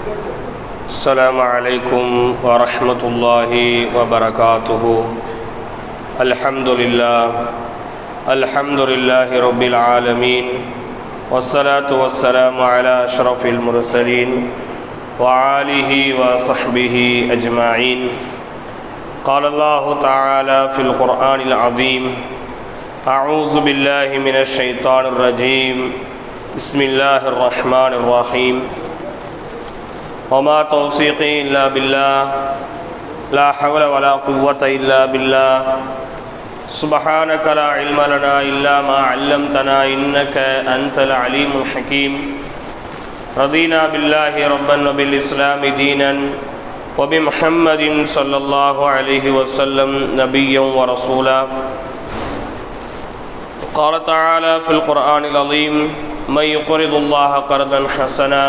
السلام عليكم ورحمة الله وبركاته. الحمد لله رب العالمين، والصلاة والسلام على أشرف المرسلين وآله وصحبه أجمعين. قال الله تعالى في القرآن العظيم: أعوذ بالله من الشيطان الرجيم، بسم الله الرحمن الرحيم. وما توفيقي إلا بالله، لا حول ولا قوة إلا بالله، سبحانك لا علم لنا إلا ما علمتنا إنك أنت العليم الحكيم. رضينا بالله ربا وبالإسلام دينا وبمحمد صلى الله عليه وسلم نبيا ورسولا. قال تعالى في القرآن العظيم: من يقرض الله قرضا حسنا.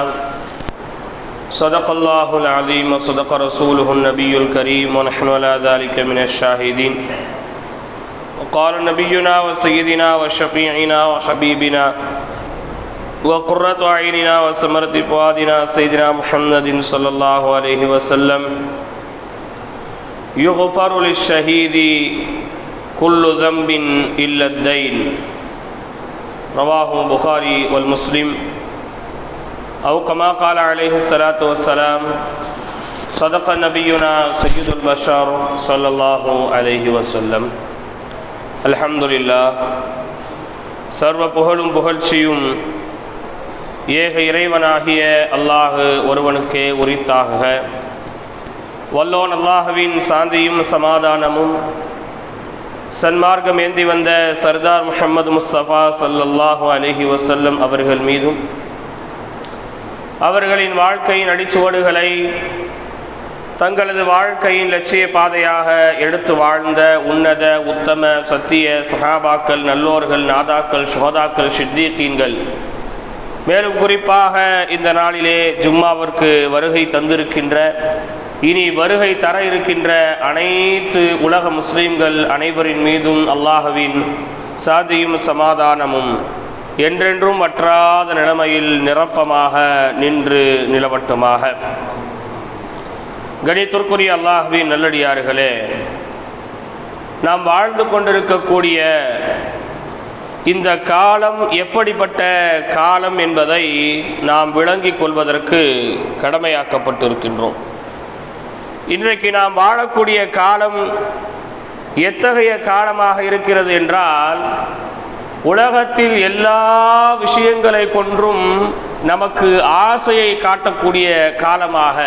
صدق الله العظيم وصدق رسوله النبي الكريم ونحن على ذلك من الشاهدين. وقال نبينا وسيدنا وشفيعنا وحبيبنا وقرة أعيننا وثمرة فؤادنا سيدنا محمد صلى الله عليه وسلم: يغفر للشهيد كل ذنب إلا الدين. رواه البخاري والمسلم. أو كما قال عليه الصلاة والسلام: صدق نبينا سيد البشر صلى الله عليه وسلم. الحمد لله. சர்வ புகழும் புகழ்ச்சியும் ஏக இறைவனாகிய அல்லாஹ் ஒருவனுக்கே உரித்தாக. வல்லோன் அல்லாஹுவின் சாந்தியும் சமாதானமும் சன்மார்க்கம் ஏந்தி வந்த சர்தார் முஹம்மது முஸ்தபா ஸல்லல்லாஹு அலைஹி வஸல்லம் அவர்கள் மீதும், அவர்களின் வாழ்க்கையின் அடிச்சுவடுகளை தங்களது வாழ்க்கையின் லட்சிய பாதையாக எடுத்து வாழ்ந்த உன்னத உத்தம சத்திய சஹாபாக்கள், நல்லோர்கள், நாதாக்கள், சுஹதாக்கள், ஷித்தீகீன்கள், மேலும் குறிப்பாக இந்த நாளிலே ஜும்மாவிற்கு வருகை தந்திருக்கின்ற, இனி வருகை தர இருக்கின்ற அனைத்து உலக முஸ்லிம்கள் அனைவரின் மீதும் அல்லாஹுவின் சாந்தியும் சமாதானமும் என்றென்றும் வற்றாத நிலைமையில் நிரப்பமாக நின்று நிலவட்டுமாக. கணித்திற்குரிய அல்லாஹ்வின் நல்லடியார்களே, நாம் வாழ்ந்து கொண்டிருக்கக்கூடிய இந்த காலம் எப்படிப்பட்ட காலம் என்பதை நாம் விளங்கிக் கொள்வதற்கு கடமையாக்கப்பட்டிருக்கின்றோம். இன்றைக்கு நாம் வாழக்கூடிய காலம் எத்தகைய காலமாக இருக்கிறது என்றால், உலகத்தில் எல்லா விஷயங்களை கொன்றும் நமக்கு ஆசையை காட்டக்கூடிய காலமாக,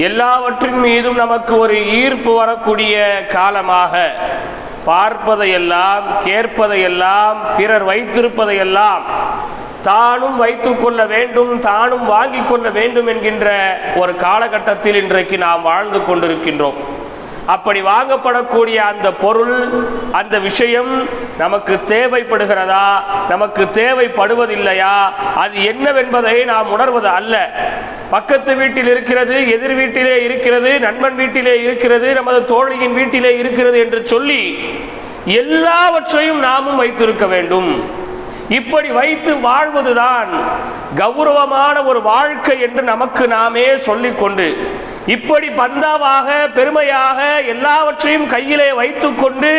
எல்லாவற்றின் மீதும் நமக்கு ஒரு ஈர்ப்பு வரக்கூடிய காலமாக, பார்ப்பதையெல்லாம் கேட்பதையெல்லாம் பிறர் வைத்திருப்பதையெல்லாம் தானும் வைத்து கொள்ள வேண்டும், தானும் வாங்கி கொள்ள வேண்டும் என்கின்ற ஒரு காலகட்டத்தில் இன்றைக்கு நாம் வாழ்ந்து கொண்டிருக்கின்றோம். அப்படி வாங்கப்படக்கூடிய அந்த பொருள், அந்த விஷயம் நமக்கு தேவைப்படுகிறதா, நமக்கு தேவைப்படுவதில்லையா, அது என்னவென்பதை நாம் உணர்வது அல்ல. பக்கத்து வீட்டில் இருக்கிறது, எதிர் வீட்டிலே இருக்கிறது, நண்பன் வீட்டிலே இருக்கிறது, நமது தோழியின் வீட்டிலே இருக்கிறது என்று சொல்லி எல்லாவற்றையும் நாமும் வைத்திருக்க வேண்டும். இப்படி வைத்து வாழ்வதுதான் கௌரவமான ஒரு வாழ்க்கை என்று நமக்கு நாமே சொல்லிக்கொண்டு, இப்படி பந்தாவாக பெருமையாக எல்லாவற்றையும் கையிலே வைத்து கொண்டு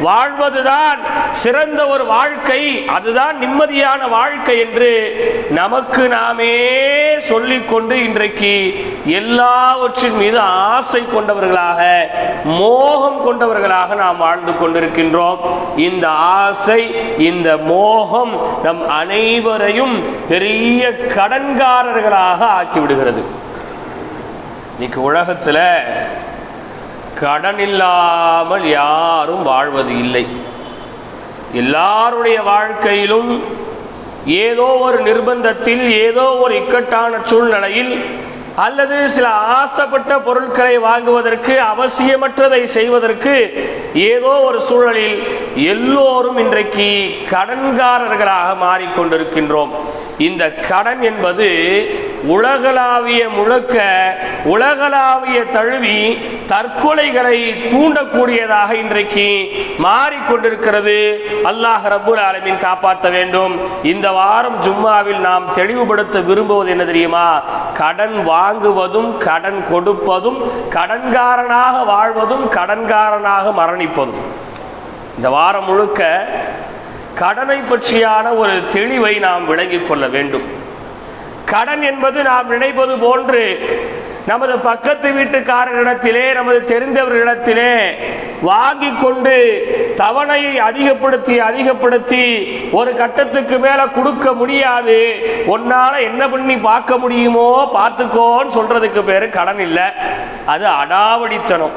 வாழ்வதுதான் சிறந்த ஒரு வாழ்க்கை, அதுதான் நிம்மதியான வாழ்க்கை என்று நமக்கு நாமே சொல்லிக்கொண்டு இன்றைக்கு எல்லாவற்றின் மீது ஆசை கொண்டவர்களாக, மோகம் கொண்டவர்களாக நாம் வாழ்ந்து கொண்டிருக்கின்றோம். இந்த ஆசை, இந்த மோகம் நம் அனைவரையும் பெரிய கடன்காரர்களாக ஆக்கிவிடுகிறது. இன்னைக்கு உலகத்தில் கடன் இல்லாமல் யாரும் வாழ்வது இல்லை. எல்லாருடைய வாழ்க்கையிலும் ஏதோ ஒரு நிர்பந்தத்தில், ஏதோ ஒரு இக்கட்டான சூழ்நிலையில், அல்லது சில ஆசைப்பட்ட பொருட்களை வாங்குவதற்கு, அவசியமற்றதை செய்வதற்கு ஏதோ ஒரு சூழலில் எல்லோரும் இன்றைக்கு கடன்காரர்களாக மாறிக்கொண்டிருக்கின்றோம். இந்த கடன் என்பது உலகளாவிய முழுக்க, உலகளாவிய தழுவி தற்கொலைகளை தூண்டக்கூடியதாக இன்றைக்கு மாறிக்கொண்டிருக்கிறது. அல்லாஹ் ரப்புல் ஆலமீன் காப்பாற்ற வேண்டும். இந்த வாரம் ஜும்மாவில் நாம் தெளிவுபடுத்த விரும்புவது என்ன தெரியுமா? கடன் வாங்குவதும் கடன் கொடுப்பதும், கடன்காரனாக வாழ்வதும் கடன்காரனாக மரணிப்பதும். இந்த வாரம் முழுக்க கடனை பற்றியான ஒரு தெளிவை நாம் விளங்கிக் கொள்ள வேண்டும். கடன் என்பது நாம் நினைப்பது போன்று நமது பக்கத்து வீட்டுக்காரரிடத்திலே, நமது தெரிந்தவர்களிடத்திலே வாங்கி கொண்டு தவணையை அதிகப்படுத்தி ஒரு கட்டத்துக்கு மேல கொடுக்க முடியாது, ஒன்னால என்ன பண்ணி பார்க்க முடியுமோ பார்த்துக்கோன்னு சொல்றதுக்கு பேரு கடன் இல்லை. அது அடாவடித்தனம்,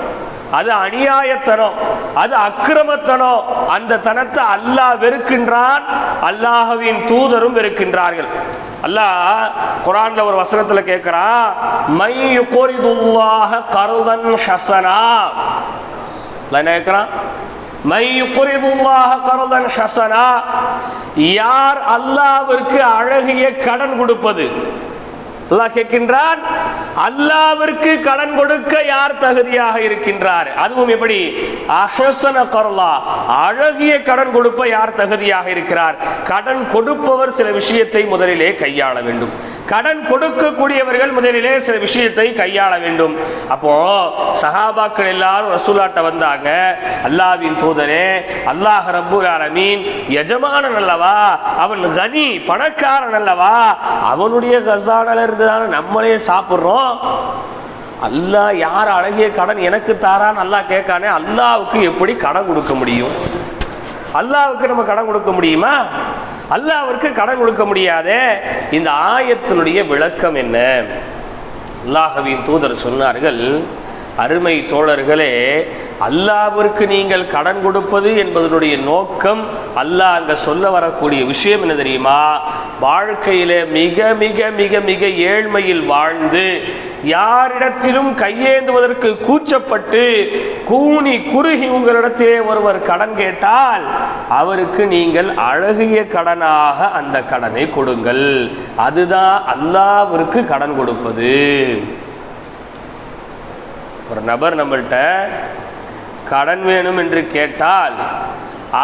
அது அநியாயத்தனம், அது அக்கிரமத்தனம். அந்த தனத்தை அல்லாஹ் வெறுக்கின்றான், அல்லாஹ்வின் தூதரும் வெறுக்கின்றார்கள். அல்லாஹ் குர்ஆன்ல ஒரு வசனத்துல கேட்கிறான், மை யுக்ரிதுல்லாஹ கர்தன் ஹஸனா. அல்லாஹ் என்ன கேட்கிறான்? மை யுக்ரிதுல்லாஹ கர்தன் ஹஸனா. யார் அல்லாஹ்விற்கு அழகிய கடன் கொடுப்பது? அல்லாஹ் கேட்கின்றான், அல்லாஹ்விற்கு கடன் கொடுக்க யார் தகுதியாக இருக்கின்றார்? அதுவும் எப்படி? அஹ்ஸன கர்லா, அழகிய கடன் கொடுப்ப யார் தகுதியாக இருக்கிறார்? கடன் கொடுப்பவர் சில விஷயத்தை முதலிலே கையாள வேண்டும். கடன் கொடுக்கக்கூடியவர்கள் முதலிலே சில விஷயத்தை கையாள வேண்டும். அப்போ சஹாபாக்கள் எல்லாரும் ரசூலாட்ட வந்தாங்க, அல்லாஹ்வின் தூதரே, அல்லாஹ் ரப்புல் ஆலமீன் எஜமானன் அல்லவா, அவன் கனி பணக்காரன் அல்லவா, அவனுடைய கஸானால இருந்து தானே நம்மளே சாப்பிட்றோம். அல்லாஹ் யார் அழகிய கடன் எனக்கு தாரான்னு அல்லாஹ் கேட்கானே, அல்லாஹ்வுக்கு எப்படி கடன் கொடுக்க முடியும்? அல்லாஹ்வுக்கு நம்ம கடன் கொடுக்க முடியுமா? அல்லாஹ்விற்கு கடன் கொடுக்க முடியாதே. இந்த ஆயத்தினுடைய விளக்கம் என்ன? அல்லாஹ்வின் தூதர் சொன்னார்கள், அருமை தோழர்களே, அல்லாஹ்விற்கு நீங்கள் கடன் கொடுப்பது என்பதனுடைய நோக்கம், அல்லாஹ் அங்க சொல்ல வரக்கூடிய விஷயம் என்ன தெரியுமா? வாழ்க்கையிலே மிக மிக மிக மிக ஏழ்மையில் வாழ்ந்து யாரிடத்திலும் கையேந்துவதற்கு கூச்சப்பட்டு கூனி குறுகி உங்களிடத்திலே ஒருவர் கடன் கேட்டால் அவருக்கு நீங்கள் அழகிய கடனாக அந்த கடனை கொடுங்கள். அதுதான் அல்லாஹ்விற்கு கடன் கொடுப்பது. ஒரு நபர் நம்மள்கிட்ட கடன் வேணும் என்று கேட்டால்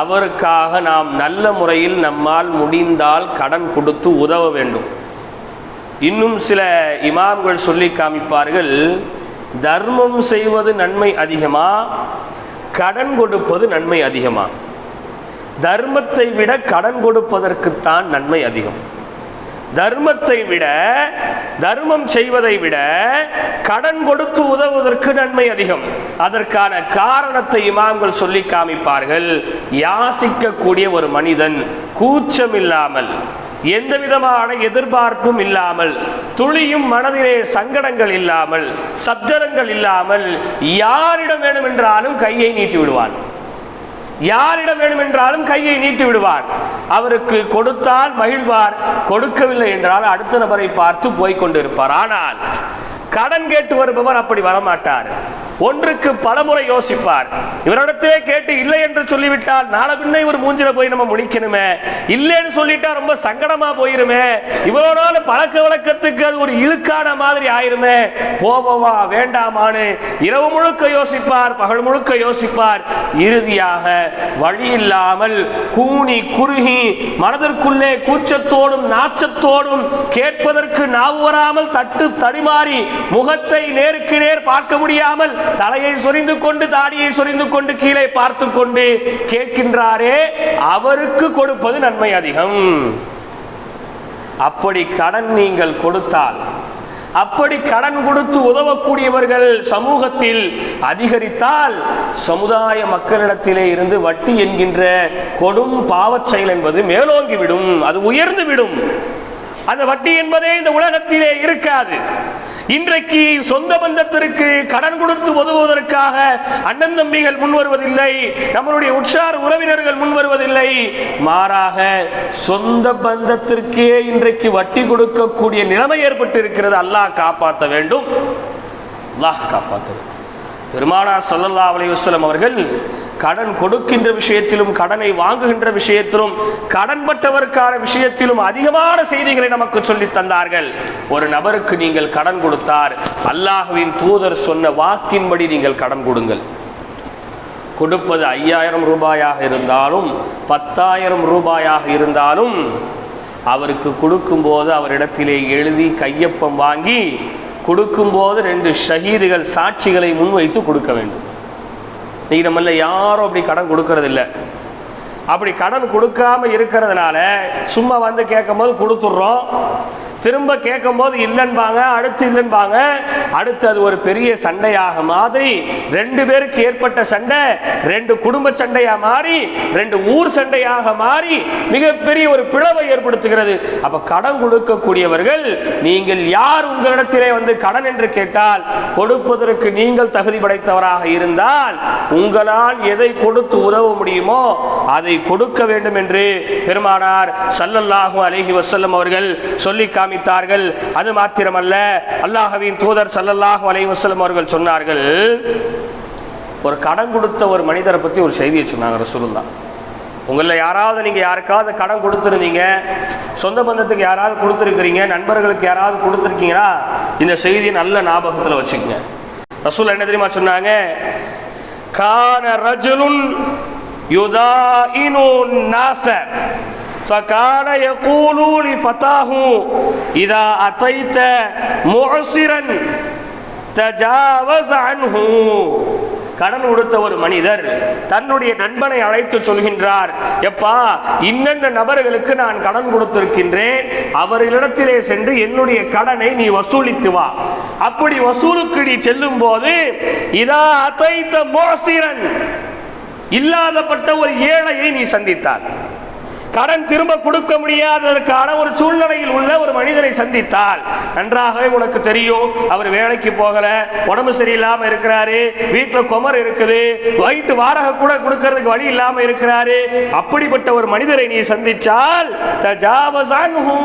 அவருக்காக நாம் நல்ல முறையில் நம்மால் முடிந்தால் கடன் கொடுத்து உதவ வேண்டும். இன்னும் சில இமாம்கள் சொல்லி காமிப்பார்கள், தர்மம் செய்வது நன்மை அதிகமா, கடன் கொடுப்பது நன்மை அதிகமா? தர்மத்தை விட கடன் கொடுப்பதற்குத்தான் நன்மை அதிகம். தர்மத்தை விட, தர்மம் செய்வதை விட கடன் கொடுத்து உதவுவதற்கு நன்மை அதிகம். அதற்கான காரணத்தை இமாம்கள் சொல்லி காமிப்பார்கள். யாசிக்கக்கூடிய ஒரு மனிதன் கூச்சம் இல்லாமல், எந்த விதமான எதிர்பார்ப்பும் இல்லாமல், துளியும் மனதிலே சங்கடங்கள் இல்லாமல், சப்தங்கள் இல்லாமல் யாரிடம் வேண்டுமென்றாலும் கையை நீட்டி விடுவான். யாரிடம் வேண்டுமென்றாலும் கையை நீட்டி விடுவார். அவருக்கு கொடுத்தால் மகிழ்வார், கொடுக்கவில்லை என்றால் அடுத்த நபரை பார்த்து போய்கொண்டிருப்பார். ஆனால் கடன் கேட்டு வருபவர் அப்படி வரமாட்டார். ஒன்றுக்கு பலமுறை யோசிப்பார். இவரிடத்திலே கேட்டு இல்லை என்று சொல்லிவிட்டால் நாளை பின்ன இவர் மூஞ்சில போய் நம்ம முடிக்கணுமே, இல்லைன்னு சொல்லிட்டா ரொம்ப சங்கடமா போயிருமே, இவரோட பழக்க வழக்கத்துக்கு அது ஒரு இழுக்கான மாதிரி ஆயிருமே, போவமா வேண்டாமான்னு இரவு முழுக்க யோசிப்பார், பகல் முழுக்க யோசிப்பார். இறுதியாக வழி இல்லாமல் கூனி குறுகி மனதிற்குள்ளே கூச்சத்தோடும் நாச்சத்தோடும் கேட்பதற்கு நாவு வராமல் தட்டு தடுமாறி முகத்தை நேருக்கு நேர் பார்க்க முடியாமல் தலையை சொரிந்து கொண்டு தாடியை சொரிந்து கொண்டு கீழே பார்த்து கொண்டு கேட்கின்றாரே, அவருக்கு கொடுப்பது நன்மை அதிகம். அப்படி கடன் நீங்கள் கொடுத்தால், அப்படி கடன் கொடுத்து உதவக்கூடியவர்கள் சமூகத்தில் அதிகரித்தால், சமுதாய மக்களிடத்திலே இருந்து வட்டி என்கின்ற கொடும் பாவச் செயல் என்பது மேலோங்கிவிடும், அது உயர்ந்து விடும். அந்த வட்டி என்பதே இந்த உலகத்திலே இருக்காது. இன்றைக்கு சொந்த பந்தத்திற்கு கடன் கொடுத்து உதவுவதற்காக அண்ணன் தம்பிகள் முன்வருவதில்லை, நம்மளுடைய உற்றார் உறவினர்கள் முன்வருவதில்லை. மாறாக சொந்த பந்தத்திற்கே இன்றைக்கு வட்டி கொடுக்கக்கூடிய நிலைமை ஏற்பட்டு இருக்கிறது. அல்லாஹ் காப்பாற்ற வேண்டும், அல்லாஹ் காப்பாற்ற வேண்டும். பெருமானார் ஸல்லல்லாஹு அலைஹி வஸல்லம் அவர்கள் கடன் கொடுக்கின்ற விஷயத்திலும் கடனை வாங்குகின்ற விஷயத்திலும் கடன்பட்டவருக்கான விஷயத்திலும் அதிகமான செய்திகளை நமக்கு சொல்லி தந்தார்கள். ஒரு நபருக்கு நீங்கள் கடன் கொடுத்தார், அல்லாஹ்வின் தூதர் சொன்ன வாக்கின்படி நீங்கள் கடன் கொடுங்கள். கொடுப்பது 5000 ரூபாயாக இருந்தாலும் 10,000 ரூபாயாக இருந்தாலும் அவருக்கு கொடுக்கும்போது அவரிடத்திலே எழுதி கையொப்பம் வாங்கி கொடுக்கும்போது 2 ஷஹீதுகள் சாட்சிகளை முன்வைத்து கொடுக்க வேண்டும். இன்னைக்கு நம்மள யாரும் அப்படி கடன் கொடுக்கறதில்ல. அப்படி கடன் கொடுக்காம இருக்கிறதுனால சும்மா வந்து கேட்கும் போது கொடுத்துட்றோம், திரும்ப கேட்கும் போது இல்லைன்பாங்க, அடுத்து இல்லைன்பாங்க, அடுத்து அது ஒரு பெரிய சண்டையாக மாதிரி 2 பேருக்கு ஏற்பட்ட சண்டை 2 குடும்ப சண்டையா மாறி 2 ஊர் சண்டையாக மாறி மிகப்பெரிய ஒரு பிளவை ஏற்படுத்துகிறது. அப்ப கடன் கொடுக்கக்கூடியவர்கள் நீங்கள் யார், உங்களிடத்திலே வந்து கடன் என்று கேட்டால் கொடுப்பதற்கு நீங்கள் தகுதி படைத்தவராக இருந்தால் உங்களால் எதை கொடுத்து உதவ முடியுமோ அதை கொடுக்க வேண்டும் என்று பெருமானார் ஸல்லல்லாஹு அலைஹி வஸல்லம் அவர்கள் சொல்லி காமித்தார்கள். அது மாத்திரமல்ல, அல்லாஹ்வின் தூதர் ஸல்லல்லாஹு அலைஹி வஸல்லம் அவர்கள் சொன்னார்கள், ஒரு கடன் கொடுத்த ஒரு மனிதரை பற்றி ஒரு செய்தியை சொன்னாங்க ரசூலுல்லாஹ். உங்களில் யாராவது நீங்கள் யாருக்காவது கடன் கொடுத்துருந்தீங்க, சொந்த பந்தத்துக்கு யாராவது கொடுத்துருக்கிறீங்க, நண்பர்களுக்கு யாராவது கொடுத்துருக்கீங்கன்னா இந்த செய்தியை நல்ல ஞாபகத்தில் வச்சுக்கங்க. ரசூல் என்ன தெரியுமா சொன்னாங்க, கான ரஜுலுன் யுதாயினு நாஸ فكان يقول لفتاه إذا أتيت معسرا تجاوز عنه. கடன் கொடுத்த ஒரு மனிதர் தன்னுடைய நண்பனை அழைத்து சொல்கின்றார், எப்பா இன்னென்ன நபர்களுக்கு நான் கடன் கொடுத்திருக்கின்றேன், அவர்களிடத்திலே சென்று என்னுடைய கடனை நீ வசூலித்து வா. அப்படி வசூலுக்கு நீ செல்லும் போது இதா அதைத்த முஅசிரன், இல்லாதப்பட்ட ஒரு ஏழையை நீ சந்தித்தால், கடன் திரும்ப கொடுக்க முடியாததற்கான ஒரு சூழ்நிலையில் உள்ள ஒரு மனிதரை சந்தித்தால், நன்றாகவே உனக்கு தெரியும் அவர் வேலைக்கு போகல, உடம்பு சரியில்லாம இருக்கிறாரு, வீட்டில் குமர் இருக்குது, வயிற்று வாடகை கூட கொடுக்கறதுக்கு வழி இல்லாம இருக்கிறாரு, அப்படிப்பட்ட ஒரு மனிதரை நீ சந்திச்சால் தஜாவஸ் அன்ஹு,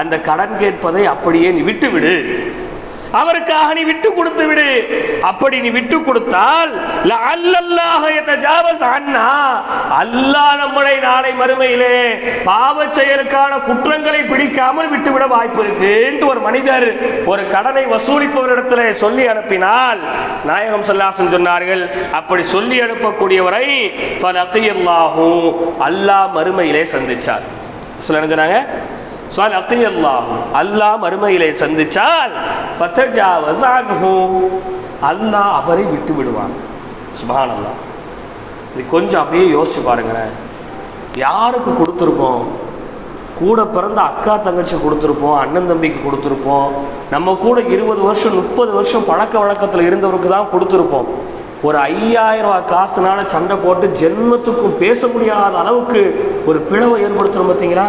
அந்த கடன் கேட்பதை அப்படியே நீ விட்டு விடு, அவருக்காக நீ விட்டு கொடுத்து விடு. அப்படி நீ விட்டு கொடுத்தால் அல்லாஹ் நம்மளை நாளை மறுமையிலே பாவ செயலுக்கான குற்றங்களை பிடிக்காமல் விட்டுவிட வாய்ப்பு இருக்கு என்று ஒரு மனிதர் ஒரு கடனை வசூலிப்பவரிடத்திலே சொல்லி அனுப்பினால் நாயகம் ஸல்லல்லாஹு அலைஹி வஸல்லம் சொன்னார்கள், அப்படி சொல்லி அனுப்பக்கூடியவரை அல்லாஹ் மறுமையிலே சந்திச்சார். சொல்ல சொன்னாங்க, அல்லாஹ் மறுமையிலே சந்திச்சால் அல்லாஹ் அவரை விட்டு விடுவான். சுப்ஹானல்லாஹ். இது கொஞ்சம் அப்படியே யோசிச்சு பாருங்களேன். யாருக்கு கொடுத்துருப்போம்? கூட பிறந்த அக்கா தங்கச்சி கொடுத்துருப்போம், அண்ணன் தம்பிக்கு கொடுத்துருப்போம், நம்ம கூட 20 வருஷம் 30 வருஷம் பழக்க வழக்கத்தில் இருந்தவருக்கு தான் கொடுத்துருப்போம். ஒரு 5000 ரூபாய் காசுனால சண்டை போட்டு ஜென்மத்துக்கும் பேச முடியாத அளவுக்கு ஒரு பிளவை ஏற்படுத்தணும். பார்த்தீங்களா?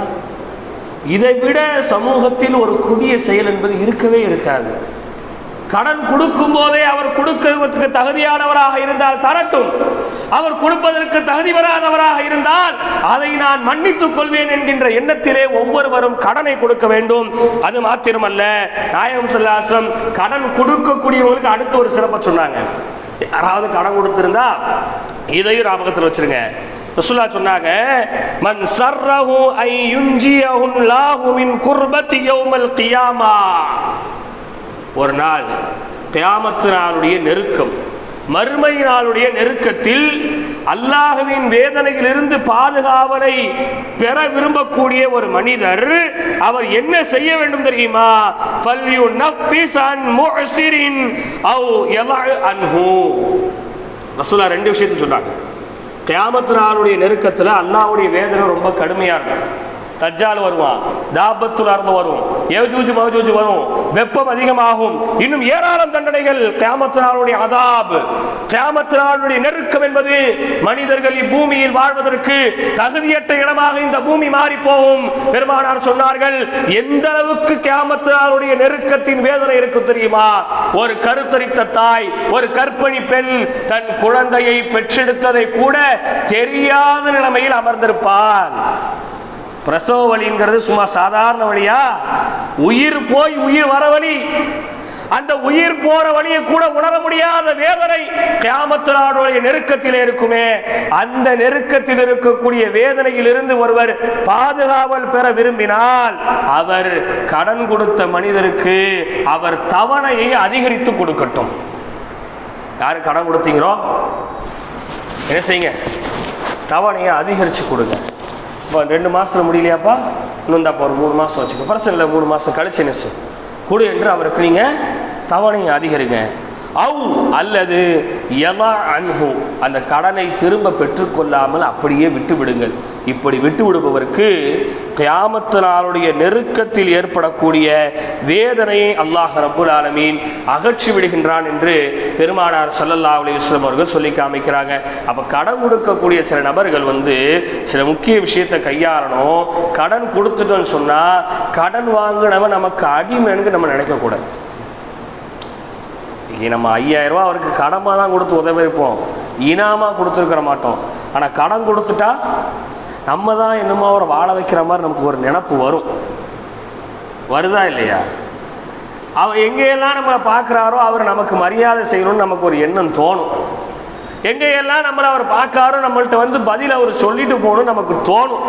இதை விட சமூகத்தில் ஒரு கொடிய செயல் என்பது இருக்கவே இருக்காது. கடன் கொடுக்கும் போதே அவர் கொடுக்கிறதுக்கு தகுதியானவராக இருந்தால் தரட்டும், அவர் கொடுப்பதற்கு தகுதி வராதவராக இருந்தால் அதை நான் மன்னித்துக் கொள்வேன் என்கின்ற எண்ணத்திலே ஒவ்வொருவரும் கடனை கொடுக்க வேண்டும். அது மாத்திரமல்ல, நாயகம் ஸல்லல்லாஹு அலைஹி வஸல்லம் கடன் கொடுக்கக்கூடியவங்களுக்கு அடுத்த ஒரு சிறப்பை சொன்னாங்க. யாராவது கடன் கொடுத்திருந்தா இதையும் ஞாபகத்தில் வச்சிருங்க. ரசூலுல்லாஹ் சொன்னாங்க, மன் சர்ரஹு ஐ யுன்ஜியஹுல்லாஹு மின் குர்பத்தி யௌமல் கியாமா. ஒரு நாள் கியாமத் நாளுடைய நெருக்கம், மறுமை நாளுடைய நெருக்கத்தில் அல்லாஹ்வின் வேதனையிலிருந்து பாதுகாவலை பெற விரும்பக்கூடிய ஒரு மனிதர் அவர் என்ன செய்ய வேண்டும் தெரியுமா? ஃபல்யுனஃபிஸ் அன் முஅசிரின் அவ் யலஅ அன்ஹு. ரசூலுல்லாஹ் 2 விஷயத்தை சொன்னாங்க. கியாமத் நாளுடைய நெருக்கத்தில் அல்லாஹ்வுடைய வேதனை ரொம்ப கடுமையா இருக்கும். தஜ்ஜால் வருவான், தாபத்துல் அர்த் வரும், யஜூஜ் மஜூஜ் வரும், வெப்பம் அதிகமாகும், இன்னும் ஏராளம் தண்டனைகள். கியாமத் நாளுடைய அதாப், கியாமத் நாளுடைய நெருக்கம் என்பது மனிதர்கள் இப்பூமியில் வாழ்வதற்கு தகுதியற்ற இடமாக இந்த பூமி மாறி போகும். பெருமானார் சொன்னார்கள், எந்த அளவுக்கு கியாமத் நாளுடைய நெருக்கத்தின் வேதனை இருக்கும் தெரியுமா? ஒரு கருத்தரித்த தாய், ஒரு கர்ப்பிணி பெண் தன் குழந்தையை பெற்றெடுத்ததை கூட தெரியாத நிலைமையில் அமர்ந்திருப்பார். பிரசவ வலிங்கிறது சும்மா சாதாரண வழியா? உயிர் போய் உயிர் வர வழி. அந்த உயிர் போற வழியை கூட உணர முடியாத வேதனை கியாமத் நாளுடைய நெருக்கத்திலே இருக்குமே, அந்த நெருக்கத்தில் இருக்கக்கூடிய வேதனையிலிருந்து ஒருவர் பாதுகாவல் பெற விரும்பினால் அவர் கடன் கொடுத்த மனிதருக்கு அவர் தவணையை அதிகரித்து கொடுக்கட்டும். யாரு கடன் கொடுத்தீங்களோ என்ன செய்யுங்க, தவணையை அதிகரித்து கொடுங்க. இப்போ 2 மாதத்துல முடியலையாப்பா, இன்னும் தாப்பா ஒரு 3 மாதம் வச்சுக்கோ, பிரச்சனை இல்லை, 3 மாதம் கழிச்சு என்ன கொடு என்று அவருக்கு நீங்கள் தவணையை அதிகரிங்க. அல்லது யலா அன்ஹு, அந்த கடனை திரும்ப பெற்றுக்கொள்ளாமல் அப்படியே விட்டு விடுங்கள். இப்படி விட்டு விடுபவருக்கு கியாமத் நாளுடைய நெருக்கத்தில் ஏற்படக்கூடிய வேதனையை அல்லாஹ் ரப்புல் ஆலமீன் அகற்றி விடுகின்றான் என்று பெருமானார் ஸல்லல்லாஹு அலைஹி வஸல்லம் அவர்கள் சொல்லி காமிக்கிறாங்க. அப்போ கடன் கொடுக்கக்கூடிய சில நபர்கள் சில முக்கிய விஷயத்தை கையாளணும். கடன் கொடுத்துட்டோன்னு சொன்னால் கடன் வாங்கினவன் நமக்கு அடிமைன்னு நம்ம நினைக்கக்கூடாது. நம்ம 5000 ரூபா அவருக்கு கடமாக தான் கொடுத்து உதவி இருப்போம், இனாமாக கொடுத்துருக்கிற மாட்டோம். ஆனால் கடன் கொடுத்துட்டா நம்ம தான் என்னமோ அவரை வாழ வைக்கிற மாதிரி நமக்கு ஒரு நினப்பு வருதா இல்லையா? அவர் எங்கேயெல்லாம் நம்மளை பார்க்குறாரோ அவர் நமக்கு மரியாதை செய்யணும்னு நமக்கு ஒரு எண்ணம் தோணும். எங்கேயெல்லாம் நம்மளை அவர் பார்க்காரோ நம்மள்கிட்ட பதில் அவர் சொல்லிட்டு போகணும்னு நமக்கு தோணும்.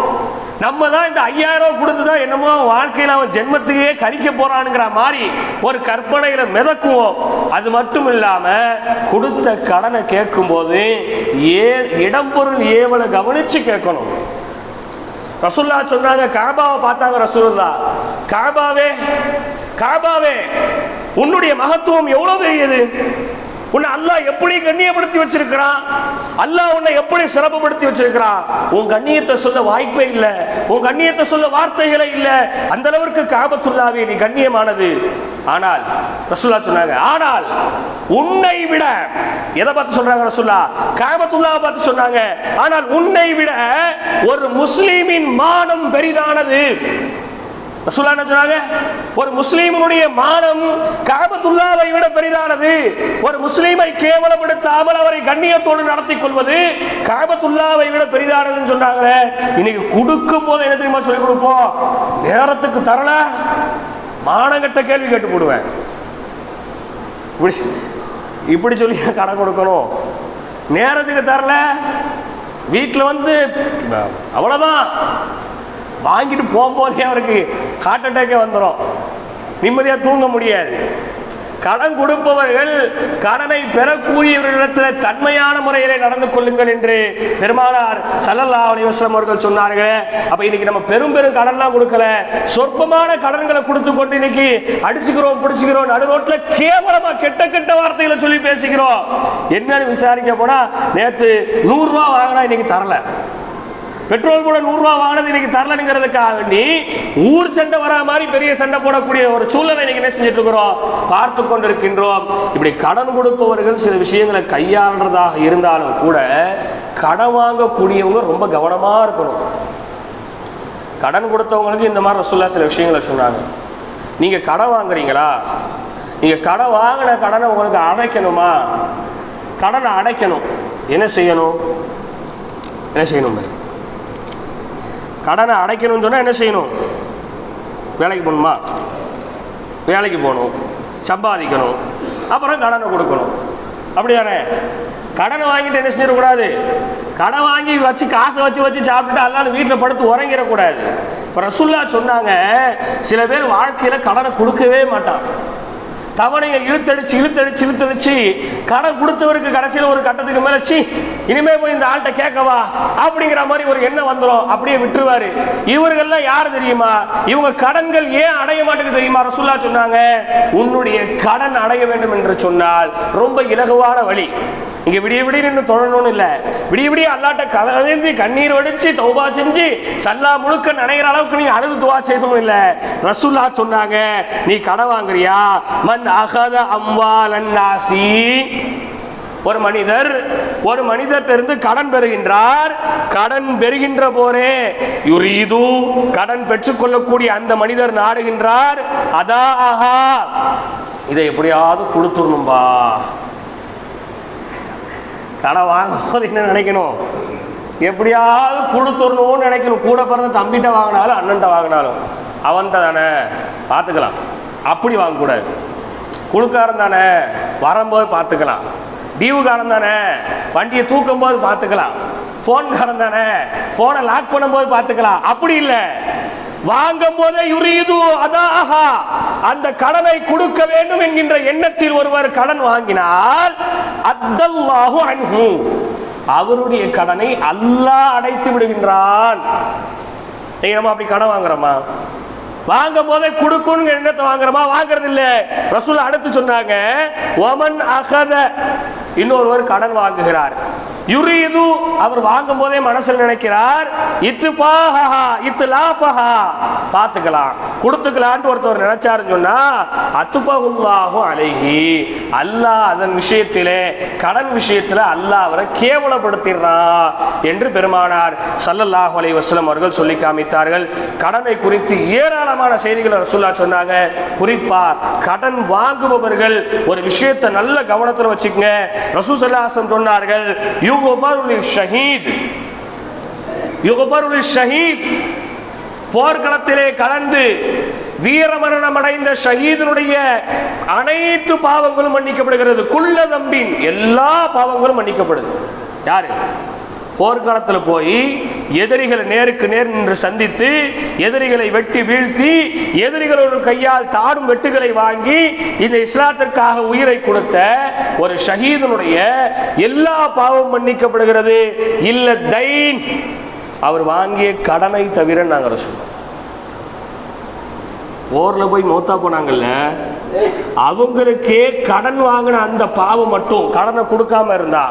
நம்ம தான் இந்த 5000 ரூபா கொடுத்து தான் என்னமோ வாழ்க்கையில் அவன் ஜென்மத்துக்கே கழிக்க போறானுங்கிற மாதிரி ஒரு கற்பனையில மிதக்குவோம். அது மட்டும் இல்லாமல் கொடுத்த கடனை கேட்கும்போது இடம்பொருள் ஏவலை கவனிச்சு கேட்கணும். ரசூலுல்லாஹ் சொன்னாங்க, காபாவை பார்த்தாங்க ரசூலுல்லாஹ், காபாவே உன்னுடைய மகத்துவம் எவ்வளவு பெரியது, உன்னை அல்லாஹ் எப்படி கண்ணியப்படுத்தி வச்சிருக்கிறான், அல்லாஹ் உன்னை எப்படி சிறப்புப்படுத்தி வச்சிருக்கிறான். உன் கண்ணியத்தை சொல்ல வாய்ப்பே இல்லை, உன் கண்ணியத்தை சொல்ல வார்த்தைகளே இல்லை. அந்த அளவிற்கு காபத்துல்லாஹ்வே நீ கண்ணியமானது. ஆனால் ரசூலுல்லாஹ் சொன்னாங்க, ஆனால் உன்னை விட, எதை பார்த்து சொல்றாங்க ரசூலுல்லாஹ்? காபத்துல்லாஹ் பார்த்து சொன்னாங்க. ஆனால் உன்னை விட ஒரு முஸ்லிமின் மானம் பெரிதானது. ரசூலுல்லாஹ் என்ன சொன்னாங்க? ஒரு முஸ்லிமுடைய மானம் காபத்துல்லாஹ்வை விட பெரிதானது. ஒரு முஸ்லிமை கேவலப்படுத்தாமல் அவரை கண்ணியத்தோடு நடத்தி கொள்வது காபத்துல்லாஹ்வை விட பெரிதானதுன்னு சொன்னாங்க. இன்னைக்கு கொடுக்கும் போது என்ன தெரியுமா சொல்லி கொடுப்போம்? நேரத்துக்கு தரல, மானங்கட்ட கேள்வி கேட்டு போடுவேன். இப்படி சொல்லி கடன் கொடுக்கணும். நேரத்துக்கு தரல, வீட்டில் அவ்வளோதான், வாங்கிட்டு போகும்போதே அவருக்கு ஹார்ட் அட்டாக்கே வந்துடும், நிம்மதியாக தூங்க முடியாது. கடன் கொடுப்பவர்கள் கடனை பெறக்கூடியவர்களிடத்தில் தன்மையான முறையிலே நடந்து கொள்ளுங்கள் என்று பெருமானார் ஸல்லல்லாஹு அலைஹி வஸல்லம் அவர்கள் சொன்னார்கள். அப்ப இன்னைக்கு நம்ம பெரும் கடன்லாம் கொடுக்கல, சொற்பமான கடன்களை கொடுத்து கொண்டு இன்னைக்கு அடிச்சுக்கிறோம், பிடிச்சுக்கிறோம், நடு ரோட்ல கேவலமா கெட்ட வார்த்தைகளை சொல்லி பேசிக்கிறோம். என்னன்னு விசாரிக்க போனா நேற்று 100 ரூபா வாங்கினா இன்னைக்கு தரல, பெட்ரோல் கூட 100 ரூபா வாங்கினது இன்னைக்கு தரலங்கிறதுக்காக வேண்டி ஊர் சண்டை வரா மாதிரி பெரிய சண்டை போடக்கூடிய ஒரு சூழ்நிலை இன்னைக்கு என்ன செஞ்சுட்டு இருக்கிறோம், பார்த்து கொண்டிருக்கின்றோம். இப்படி கடன் கொடுப்பவர்கள் சில விஷயங்களை கையாளுறதாக இருந்தாலும் கூட கடன் வாங்கக்கூடியவங்க ரொம்ப கவனமா இருக்கணும். கடன் கொடுத்தவங்களுக்கு இந்த மாதிரி ரசூலுல்லாஹ் சில விஷயங்களை சொன்னாங்க. நீங்க கடன் வாங்குறீங்களா, நீங்க கடன் வாங்கின கடனை உங்களுக்கு அடைக்கணுமா, கடனை அடைக்கணும், என்ன செய்யணும்? கடனை அடைக்கணும்னு சொன்னால் என்ன செய்யணும்? வேலைக்கு போகணுமா? வேலைக்கு போகணும், சம்பாதிக்கணும், அப்புறம் கடனை கொடுக்கணும். அப்படியானே? கடனை வாங்கிட்டு என்ன செய்யக்கூடாது? கடன் வாங்கி வச்சு காசை வச்சு சாப்பிட்டுட்டு எல்லாரும் வீட்டில் படுத்து உறங்கிடக்கூடாது. இப்போ ரசூலுல்லாஹ் சொன்னாங்க, சில பேர் வாழ்க்கையில் கடனை கொடுக்கவே மாட்டான், தவணையை இழுத்தடிச்சு கடன் கொடுத்தவருக்கு கடைசியில் ஒரு கட்டத்துக்கு மேலே இனிமே போய் இந்த ஆள்கிட்ட கேட்கவா அப்படிங்கிற மாதிரி ஒரு எண்ணம் வந்துடும், அப்படியே விட்டுருவாரு. இவர்கள்லாம் யார் தெரியுமா? இவங்க கடன்கள் ஏன் அடைய மாட்டேங்குது தெரியுமா? ரசூலுல்லாஹ் சொன்னாங்க, உன்னுடைய கடன் அடைய வேண்டும் என்று சொன்னால் ரொம்ப இலகுவான வழி. இங்கே விடிய நின்று தொழணும்னு இல்லை, விடிய அல்லாட்ட கலந்து கண்ணீர் வடிச்சு தௌபா செஞ்சு சல்லா முழுக்க நினைக்கிற அளவுக்கு நீ அழுது துவா செய்யணும் இல்லை. ரசூலுல்லாஹ் சொன்னாங்க, நீ கடன் வாங்குறியா, மன் அகத அம்வாலன் நாசி, ஒரு மனிதர் இருந்து கடன் பெறுகின்றார். கடன் பெறுகின்ற போரே யுரீது, கடன் பெற்றுக்கொள்ளக்கூடிய அந்த மனிதர் நாடுகின்றார், அதாஹா, இதை எப்படியாவது கொடுத்துடணும்பா. கடன் வாங்கும் போது என்ன நினைக்கணும்? எப்படியாவது கொடுத்துடணும்னு நினைக்கணும். கூட பிறந்த தம்பிகிட்ட வாங்கினாலும் அண்ணன்ட்ட வாங்கினாலும் அவன்கிட்ட தானே பார்த்துக்கலாம், அப்படி வாங்கக்கூடாது. குழுக்காரன் தானே, வரும்போது பார்த்துக்கலாம். டியூகாரன் தானே, வண்டியை தூக்கும் போது பார்த்துக்கலாம். போன்காரன் தானே, போனை லாக் பண்ணும்போது பார்த்துக்கலாம். அப்படி இல்லை, வாங்கும் போதே யுரீது அதாஹா, அந்த கடனை கொடுக்க வேண்டும் என்கின்ற எண்ணத்தில் ஒருவர் கடன் வாங்கினால் அத்தல்லாஹு அன்ஹு, அவருடைய கடனை அல்லாஹ் அடைத்து விடுகின்றான். நீங்க நம்ம அப்படி கடன் வாங்குறோமா? வாங்கும் போதே கொடுக்கணும் எண்ணத்தை வாங்குறோமா? வாங்குறது இல்ல. ரசூல் அடுத்து சொன்னாங்க, ஒமன் அகத, இன்னொருவர் கடன் வாங்குகிறார், யுரீது, அவர் வாங்கும் போதே மனசில் நினைக்கிறார், இத்ஃபாஹா இத்லாஃபஹா, பார்த்துக்கலாம் கொடுத்துக்கலான்னு ஒருத்தவர் நினைச்சாருன்னு சொன்னா அத்ஃபஹுல்லாஹு அலைஹி, அல்லாஹ் அதன் விஷயத்திலே, கடன் விஷயத்தில் அல்லாஹ் அவரை கேவலப்படுத்திடுறான் என்று பெருமானார் ஸல்லல்லாஹு அலைஹி வஸல்லம் அவர்கள் சொல்லி காமித்தார்கள். கடனை குறித்து ஏராளமான செய்திகள் ரசூலுல்லாஹ் சொன்னாங்க. குறிப்பா கடன் வாங்குபவர்கள் ஒரு விஷயத்தை நல்ல கவனத்தில் வச்சுக்கங்க. ரசூல் ஸல்லல்லாஹு அலைஹி வஸல்லம் சொன்னார்கள், போர்க்களத்திலே கலந்து வீரமரணம் அடைந்த ஷஹீதனுடைய அனைத்து பாவங்களும் மன்னிக்கப்படுகிறது. குல்ல தம்பின், எல்லா பாவங்களும் மன்னிக்கப்படுது. யாரு? போர்க்களத்தில் போய் எதிரிகளை நேருக்கு நேர் நின்று சந்தித்து எதிரிகளை வெட்டி வீழ்த்தி எதிரிகளோட கையால் தாடும் வெட்டுகளை வாங்கி இந்த இஸ்லாத்திற்காக உயிரை கொடுத்த ஒரு ஷஹீதனுடைய எல்லா பாவம் மன்னிக்கப்படுகிறது. இல்ல தைன், அவர் வாங்கிய கடனை தவிர. நாங்கள் சொல்லுவோம், போர்ல போய் மௌத்தா போனாங்கல்ல, அவங்களுக்கே கடன் வாங்கின அந்த பாவம் மட்டும், கடனை கொடுக்காம இருந்தா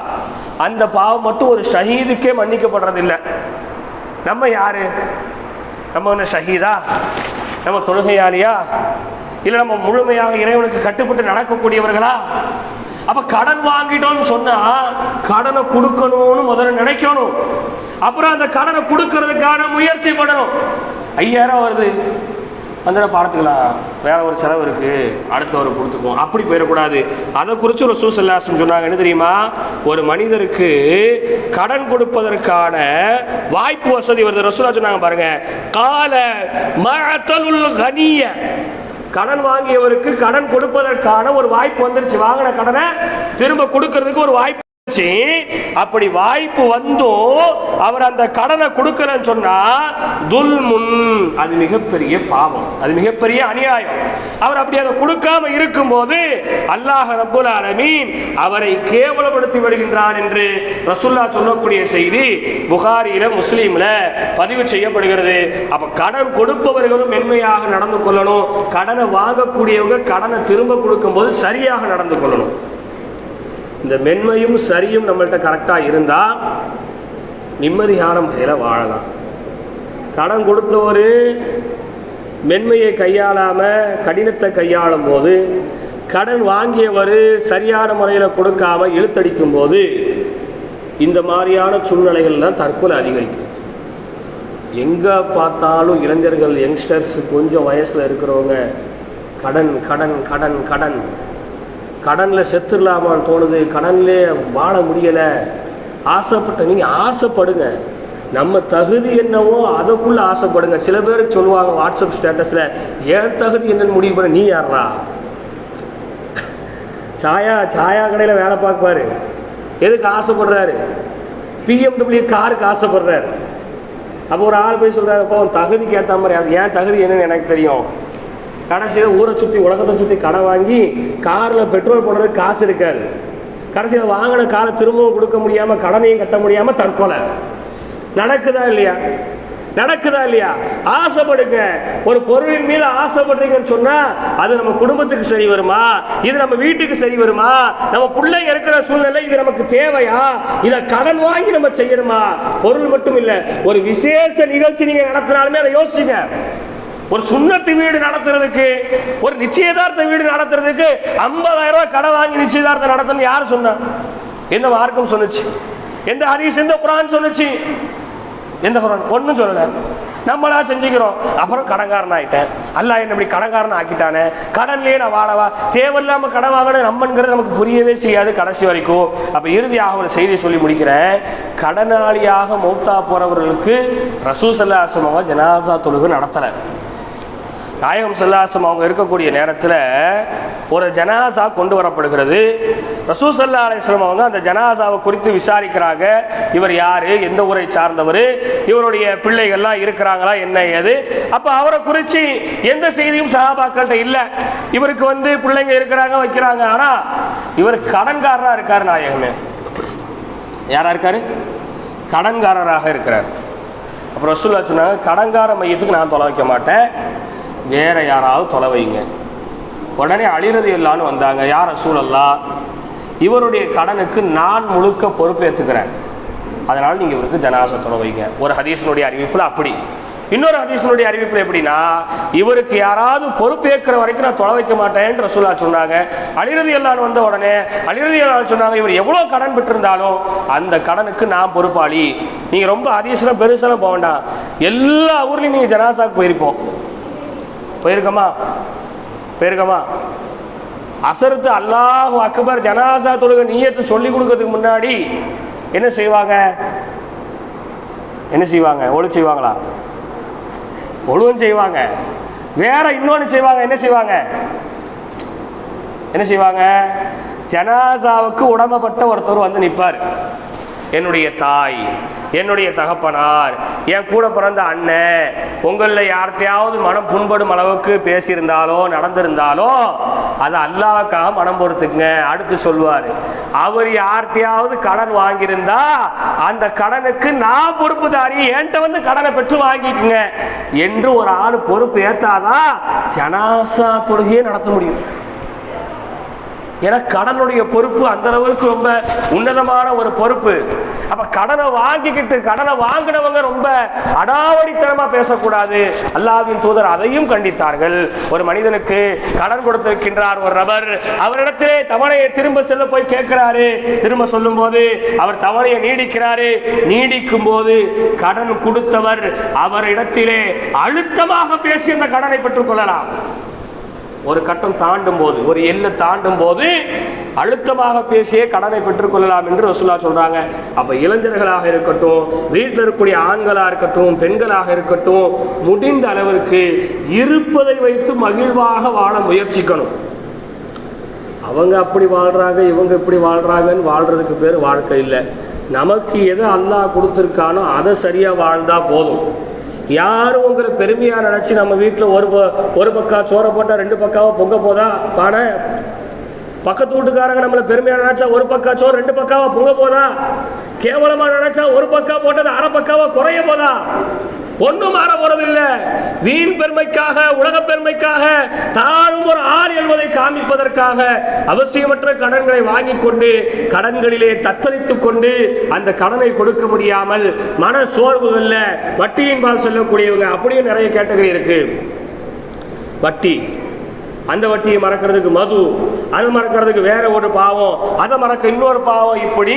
அந்த பாவம் மட்டும் ஒரு ஷஹீதுக்கே மன்னிக்கப்படுறது இல்லை. நம்ம யாரு? நம்ம என்ன ஷஹீதா? நம்ம தொழுகையாளியா? இல்லை நம்ம முழுமையாக இறைவனுக்கு கட்டுப்பட்டு நடக்கக்கூடியவர்களா? அப்ப கடன் வாங்கிட்டோம்னு சொன்னா கடனை கொடுக்கணும்னு முதல்ல நினைக்கணும். அப்புறம் அந்த கடனை கொடுக்கறதுக்கான முயற்சி பண்ணணும். 5000 வருது, அந்த பாடத்துக்கலாம், வேற ஒரு செலவு இருக்கு, அடுத்தவரை கொடுத்துக்குவோம், அப்படி போயிடக்கூடாது. அதை குறித்து ரசூல் ஸல்லல்லாஹு அலைஹி வஸல்லம் சொன்னாங்க. என்ன தெரியுமா? ஒரு மனிதருக்கு கடன் கொடுப்பதற்கான வாய்ப்பு வசதி வருது. ரசூலுல்லாஹ் சொன்னாங்க பாருங்க, கால மஅதலுல் கனிய, கடன் வாங்கியவருக்கு கடன் கொடுப்பதற்கான ஒரு வாய்ப்பு வந்துருச்சு. வாங்கின கடனை திரும்ப கொடுக்கறதுக்கு ஒரு வாய்ப்பு. அப்படி வாய்ப்பு வந்தும் அவர் அந்த கடனை கொடுக்கலன்னு சொன்னா துல்முன், அது மிகப்பெரிய பாவம், அது மிகப்பெரிய அநியாயம். அவர் அப்படி அதை கொடுக்காம இருக்கும் போது அல்லாஹ் ரப்புல் ஆலமீன் அவரை கேவலப்படுத்தி வருகின்றான் என்று ரசூலுல்லாஹ் சொல்லக்கூடிய செய்தி புகாரியில முஸ்லீம்ல பதிவு செய்யப்படுகிறது. அப்ப கடன் கொடுப்பவர்களும் மென்மையாக நடந்து கொள்ளணும். கடனை வாங்கக்கூடியவங்க கடனை திரும்ப கொடுக்கும் போது சரியாக நடந்து கொள்ளணும். இந்த மென்மையும் சரியும் நம்மள்கிட்ட கரெக்டாக இருந்தால் நிம்மதியான முறையில் வாழலாம். கடன் கொடுத்தவர் மென்மையை கையாளாமல் கடினத்தை கையாளும் போது, கடன் வாங்கியவர் சரியான முறையில் கொடுக்காமல் இழுத்தடிக்கும் போது இந்த மாதிரியான சூழ்நிலைகள்லாம் தற்கொலை அதிகரிக்கும். எங்கே பார்த்தாலும் இளைஞர்கள், யங்ஸ்டர்ஸ், கொஞ்சம் வயசில் இருக்கிறவங்க கடன் கடன் கடன் கடன், கடனில் செத்துடலாமான்னு தோணுது, கடன்லே வாழ முடியலை, ஆசைப்பட்ட. நீங்கள் ஆசைப்படுங்க, நம்ம தகுதி என்னவோ அதுக்குள்ளே ஆசைப்படுங்க. சில பேருக்கு சொல்லுவாங்க வாட்ஸ்அப் ஸ்டேட்டஸில், ஏன் தகுதி என்னன்னு முடிவு பண்ண, நீ யாரா? சாயா கடையில் வேலை பார்ப்பாரு, எதுக்கு ஆசைப்படுறாரு? BMW காருக்கு ஆசைப்படுறாரு. அப்போ ஒரு ஆள் போய் சொல்கிறாரு, அப்போ அவன் தகுதிக்கு ஏற்ற மாதிரி, ஏன் தகுதி என்னன்னு எனக்கு தெரியும். கடைசியில் ஊரை சுற்றி உலகத்தை சுற்றி கடை வாங்கி காரில் பெட்ரோல் போடுறதுக்கு காசு இருக்காது. கடைசியில் வாங்கின காரை திரும்பவும் கொடுக்க முடியாமல், கடனையும் கட்ட முடியாமல் தற்கொலை. நடக்குதா இல்லையா? நடக்குதா இல்லையா? ஆசைப்படுங்க. ஒரு பொருளின் மீது ஆசைப்படுறீங்கன்னு சொன்னா அது நம்ம குடும்பத்துக்கு சரி வருமா? இது நம்ம வீட்டுக்கு சரி வருமா? நம்ம பிள்ளைங்க இருக்கிற சூழ்நிலை இது நமக்கு தேவையா? இதை கடன் வாங்கி நம்ம செய்யணுமா? பொருள் மட்டும் இல்லை, ஒரு விசேஷ நிகழ்ச்சி நீங்க நடத்தினாலுமே அதை யோசிச்சுங்க. ஒரு சுன்னத்து வீடு நடத்துறதுக்கு, ஒரு நிச்சயதார்த்த வீடு நடத்துறதுக்கு 50,000 ரூபாய் கடை வாங்கி நிச்சயதார்த்தம் நடத்தணும் யார் சொன்னா? எந்த மார்க்கம் சொன்னுச்சு? எந்த ஹதீஸ், எந்த குர்ஆன் சொன்னுச்சு? எந்த குர்ஆன்? ஒன்றும் சொல்லலை. நம்மளா செஞ்சுக்கிறோம். அப்புறம் கடன்காரன் ஆகிட்டேன், அல்லாஹ் என்ன இப்படி கடன்காரன் ஆக்கிட்டானே, கடன்லேயே நான் வாழவா? தேவையில்லாமல் கடன் வாங்கணும் நம்மங்கிறது நமக்கு புரியவே செய்யாது கடைசி வரைக்கும். அப்போ இறுதியாக ஒரு செய்தி சொல்லி முடிக்கிறேன். கடனாளியாக மௌத்தா போகிறவர்களுக்கு ரசூல் ஸல்லல்லாஹு அலைஹி வஸல்லம் ஜனாஸா தொழுகை நடத்தலை. நாயகம் ஸல்லல்லாஹு அலைஹி வஸல்லம் அவங்க இருக்கக்கூடிய நேரத்தில் ஒரு ஜனாசா கொண்டு வரப்படுகிறது. ரசூல் ஸல்லல்லாஹு அலைஹி வஸல்லம் அவங்க அந்த ஜனாசாவை குறித்து விசாரிக்கிறாங்க. இவர் யாரு, எந்த ஊரை சார்ந்தவர், இவருடைய பிள்ளைகள்லாம் இருக்கிறாங்களா, என்ன ஏது. அப்போ அவரை குறித்து எந்த செய்தியும் சஹாபாக்கள்கிட்ட இல்லை. இவருக்கு பிள்ளைங்க இருக்கிறாங்க, வைக்கிறாங்க. ஆனால் இவர் கடன்காரராக இருக்கார். நாயகமே யாரா இருக்காரு? கடன்காரராக இருக்கிறார். அப்புறம் ரசூலுல்லாஹ் சொன்னாங்க, கடன்கார மையத்துக்கு நான் தொலை வைக்க மாட்டேன், வேற யாராவது தொலை வைங்க. உடனே அலி ரலியல்லாஹு அன்ஹு வந்தாங்க. யார் ரசூலல்லாஹ், இவருடைய கடனுக்கு நான் முழுக்க பொறுப்பேற்றுக்கிறேன், அதனால் நீங்கள் இவருக்கு ஜனாசா தொலை வைங்க. ஒரு ஹதீஸினுடைய அறிவிப்பில் அப்படி. இன்னொரு ஹதீஸினுடைய அறிவிப்பில் எப்படின்னா, இவருக்கு யாராவது பொறுப்பேற்கிற வரைக்கும் நான் தொலை வைக்க மாட்டேன்னு ரசூலுல்லாஹ் சொன்னாங்க. அலி ரலியல்லாஹு அன்ஹு வந்த உடனே அலி ரலியல்லாஹு அன்ஹு சொன்னாங்க, இவர் எவ்வளோ கடன் பெற்றிருந்தாலும் அந்த கடனுக்கு நான் பொறுப்பாளி. நீங்கள் ரொம்ப ஹதீஸ்லாம் பெருசாலாம் போக வேண்டாம், எல்லா ஊர்லேயும் நீங்கள் ஜனாசாவுக்கு போயிருக்கோமா? அசரத்து அல்லாஹு அக்பர் ஜனாசா தொழுகை நியத்து சொல்லி கொடுக்கறதுக்கு முன்னாடி என்ன செய்வாங்க? ஒழு செய்வாங்களா? ஒழுவும் செய்வாங்க. வேற இன்னொன்று செய்வாங்க. என்ன செய்வாங்க? ஜனாசாவுக்கு உடம்பப்பட்ட ஒருத்தர் நிற்பார். என்னுடைய தாய், என்னுடைய தகப்பனார், என் கூட பிறந்த அண்ணன், உங்களில் யார்கிட்டையாவது மனம் புண்படும் அளவுக்கு பேசியிருந்தாலோ நடந்திருந்தாலோ அதை அல்லாஹ்வுக்காக மனம் பொறுத்துக்குங்க. அடுத்து சொல்வார், அவர் யார்கிட்டையாவது கடன் வாங்கியிருந்தா அந்த கடனுக்கு நான் பொறுப்புதாரி, என்கிட்ட கடனை பெற்று வாங்கிக்குங்க என்று ஒரு ஆள் பொறுப்பு ஏற்றாதான் ஜனாசா தொழுகையே நடத்த முடியும். ஏன்னா கடனுடைய பொறுப்பு அந்த அளவுக்கு ரொம்ப உன்னதமான ஒரு பொறுப்பு. அப்ப கடனை வாங்கிக்கிட்டு கடனை வாங்கினவங்க ரொம்ப அடாவடித்தனமா பேசக்கூடாது. அல்லாஹ்வின் தூதர் அதையும் கண்டித்தார்கள். ஒரு மனிதனுக்கு கடன் கொடுத்திருக்கின்றார் ஒரு நபர், அவரிடத்திலே தவணையை திரும்ப செல்ல போய் கேட்கிறாரு. திரும்ப சொல்லும் போது அவர் தவணையை நீடிக்கிறாரு. நீடிக்கும் போது கடன் கொடுத்தவர் அவரிடத்திலே அழுத்தமாக பேசி அந்த கடனை பெற்றுக் கொள்ளலாம். ஒரு கட்டம் தாண்டும் போது, ஒரு எல்லை தாண்டும் போது அழுத்தமாக பேசியே கடனை பெற்றுக்கொள்ளலாம் என்று ரசூலுல்லாஹ் சொல்றாங்க. அப்ப இளைஞர்களாக இருக்கட்டும், வீட்டில் இருக்கக்கூடிய ஆண்களாக இருக்கட்டும், பெண்களாக இருக்கட்டும், முடிந்த அளவிற்கு இருப்பதை வைத்து மகிழ்வாக வாழ முயற்சிக்கணும். அவங்க அப்படி வாழ்றாங்க, இவங்க இப்படி வாழ்றாங்கன்னு வாழ்றதுக்கு பேர் வாழ்க்கை இல்லை. நமக்கு எது அல்லாஹ் கொடுத்துருக்கானோ அதை சரியா வாழ்ந்தா போதும். யாரும் உங்களை பெருமையாக நினச்சி நம்ம வீட்டில் ஒரு பக்கா சோறை போட்டால் 2 பக்காவோ பொங்க போதா பானை? பக்கத்து வீட்டுக்காரங்க நம்மளை பெருமையாக நினச்சா ஒரு பக்கா சோறு 2 பக்காவா பொங்க போதா? கேவலமாக நினச்சா ஒரு பக்கா போட்டது அரை பக்காவா குறைய போதா? ஒன்றும் மாற போறதில்லை. வீண் பெருமைக்காக, உலக பெருமைக்காக, தானும் ஒரு ஆள் என்பதை காமிப்பதற்காக அவசியமற்ற கடன்களை வாங்கி கொண்டு கடன்களிலே தத்தளித்துக் கொண்டு அந்த கடனை கொடுக்க முடியாமல் மன சோர்வுகள்ல வட்டியின்பால் செல்லக்கூடியவங்க அப்படியும் நிறைய கேட்டகரி இருக்கு. வட்டி, அந்த வட்டியை மறக்கிறதுக்கு மது, அது மறக்கிறதுக்கு வேற ஒரு பாவம், அதை மறக்க இன்னொரு பாவம், இப்படி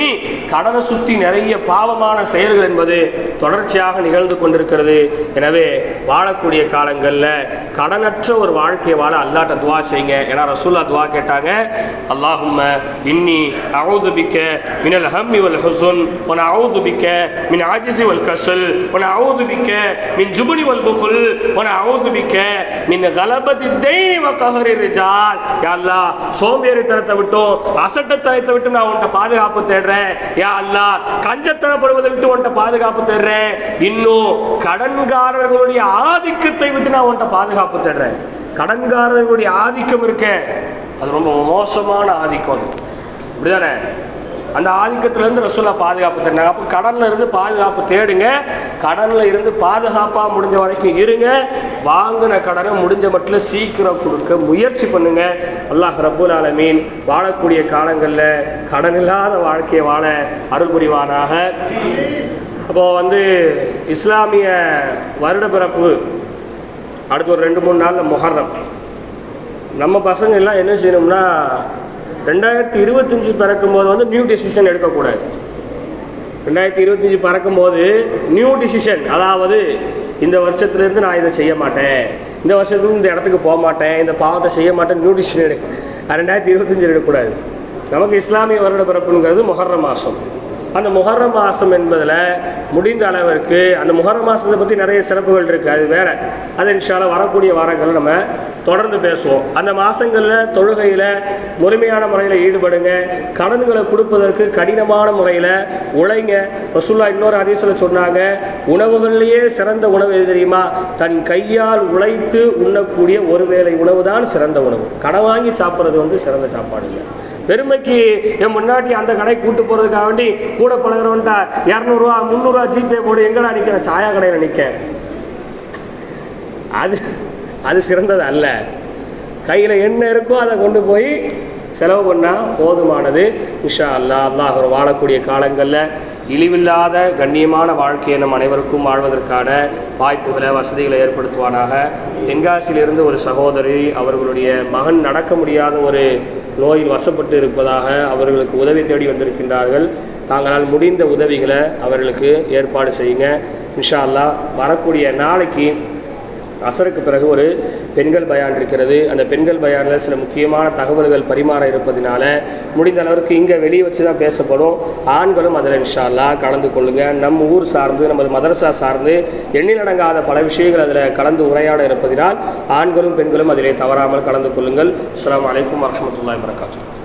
கடனை சுற்றி நிறைய பாவமான செயல்கள் என்பது தொடர்ச்சியாக நிகழ்ந்து கொண்டிருக்கிறது. எனவே வாழக்கூடிய காலங்களில் கடனற்ற ஒரு வாழ்க்கையை வாழ அல்லாஹ்ட்ட துவா செய்யுங்க. ஏன்னா ரசூலுல்லாஹ் துவா கேட்டாங்க, அல்லாஹும்ம இன்னி அஊது பிக்க மினல் ஹம்மி வல் ஹுஸன் வ நஊது பிக்க மின் ஆஜிஸி வல் கஸல் வ நஊது பிக்க மின் ஜுப்னி வல் புஃல் வ நஊது பிக்க மின் கலபத்தி தைனி வ கஹரிர் ரிஜால். யா அல்லாஹ், சோம்பேறித்தனத்தை விட்டும் அசட்டத்தனத்தை விட்டு நான் உன்கிட்ட பாதுகாப்பு தேடுறேன். யா அல்லாஹ், கஞ்சத்தனப்படுவதை விட்டு உன்கிட்ட பாதுகாப்பு தேடுறேன். இன்னும் கடன்காரர்களுடைய ஆதிக்கத்தை விட்டு நான் உன்கிட்ட பாதுகாப்பு தேடுறேன். கடன்காரர்களுடைய ஆதிக்கம் இருக்க, அது ரொம்ப மோசமான ஆதிக்கம். அப்படிதானே? அந்த ஆதிக்கத்திலேருந்து ரசூலுல்லாஹ் பாதுகாப்பு தேடினாங்க. அப்போ கடனில் இருந்து பாதுகாப்பு தேடுங்க. கடனில் இருந்து பாதுகாப்பாக முடிஞ்ச வரைக்கும் இருங்க. வாங்கின கடனை முடிஞ்ச மட்டும் சீக்கிரம் கொடுக்க முயற்சி பண்ணுங்க. அல்லாஹ் ரப்புல் ஆலமீன் வாழக்கூடிய காலங்களில் கடன் இல்லாத வாழ்க்கையை வாழ அருள் புரிவானாக. அப்போது இஸ்லாமிய வருட பிறப்பு அடுத்து ஒரு 2-3 நாளில் முஹர்ரம். நம்ம பசங்க எல்லாம் என்ன செய்யணும்னா, 2025 பிறக்கும்போது நியூ டிசிஷன் எடுக்கக்கூடாது. 2025 பிறக்கும்போது நியூ டிசிஷன், அதாவது இந்த வருஷத்துலேருந்து நான் இதை செய்ய மாட்டேன், இந்த வருஷத்துலேருந்து இந்த இடத்துக்கு போக மாட்டேன், இந்த பாவத்தை செய்ய மாட்டேன், நியூ டிசிஷன் எடுக்க 2025 எடுக்கக்கூடாது. நமக்கு இஸ்லாமிய வருட பிறப்புங்கிறது முஹர்ரம் மாதம். அந்த முஹர்ரம் மாதம் என்பதில் முடிந்த அளவிற்கு அந்த முஹர்ரம் மாதத்தை பற்றி நிறைய சிறப்புகள் இருக்குது, அது வேறு. அது இன்ஷா அல்லாஹ் வரக்கூடிய வாரங்களில் நம்ம தொடர்ந்து பேசுவோம். அந்த மாதங்களில் தொழுகையில் முழுமையான முறையில் ஈடுபடுங்க. கடன்களை கொடுப்பதற்கு கடினமான முறையில் உழைங்க. ரசூலுல்லாஹ் இன்னொரு ஹதீஸில் சொன்னாங்க, உணவுகள்லேயே சிறந்த உணவு எது தெரியுமா? தன் கையால் உழைத்து உண்ணக்கூடிய ஒரு வேளை உணவு தான் சிறந்த உணவு. கடை வாங்கி சாப்பிட்றது சிறந்த சாப்பாடு இல்லை. பெருமைக்கு என் முன்னாடி அந்த கடை கூட்டு போகிறதுக்காக வேண்டி கூட பழகிறவன்ட்டா 200 300 ஜிபே போடு, எங்கடா நிற்கிறேன்? சாயா கடையில் நிற்க. அது சிறந்தது அல்ல. கையில் என்ன இருக்கோ அதை கொண்டு போய் செலவு பண்ணால் போதுமானது. இன்ஷா அல்லாஹ் அல்லாஹ் வாழக்கூடிய காலங்களில் இழிவில்லாத கண்ணியமான வாழ்க்கையை நம் அனைவருக்கும் வாழ்வதற்கான வாய்ப்புகளை வசதிகளை ஏற்படுத்துவானாக. தென்காசியிலிருந்து ஒரு சகோதரி, அவர்களுடைய மகன் நடக்க முடியாத ஒரு நோயில் வசப்பட்டு இருப்பதாக அவர்களுக்கு உதவி தேடி வந்திருக்கின்றார்கள். தாங்களால் முடிந்த உதவிகளை அவர்களுக்கு ஏற்பாடு செய்யுங்க. இன்ஷா அல்லாஹ் வரக்கூடிய நாளைக்கு அசருக்கு பிறகு ஒரு பெண்கள் பயான் இருக்கிறது. அந்த பெண்கள் பயானில் சில முக்கியமான தகவல்கள் பரிமாற இருப்பதினால முடிந்த அளவுக்கு இங்கே வெளியே வச்சு தான் பேசப்படும். ஆண்களும் அதில் இன்ஷா அல்லாஹ் கலந்து கொள்ளுங்கள். நம் ஊர் சார்ந்து, நமது மதரசா சார்ந்து எண்ணிலடங்காத பல விஷயங்கள் அதில் கலந்து உரையாட இருப்பதினால் ஆண்களும் பெண்களும் அதிலே தவறாமல் கலந்து கொள்ளுங்கள். அஸ்ஸலாமு அலைக்கும் வரஹ்மத்துல்லாஹி வபரகாத்துஹு.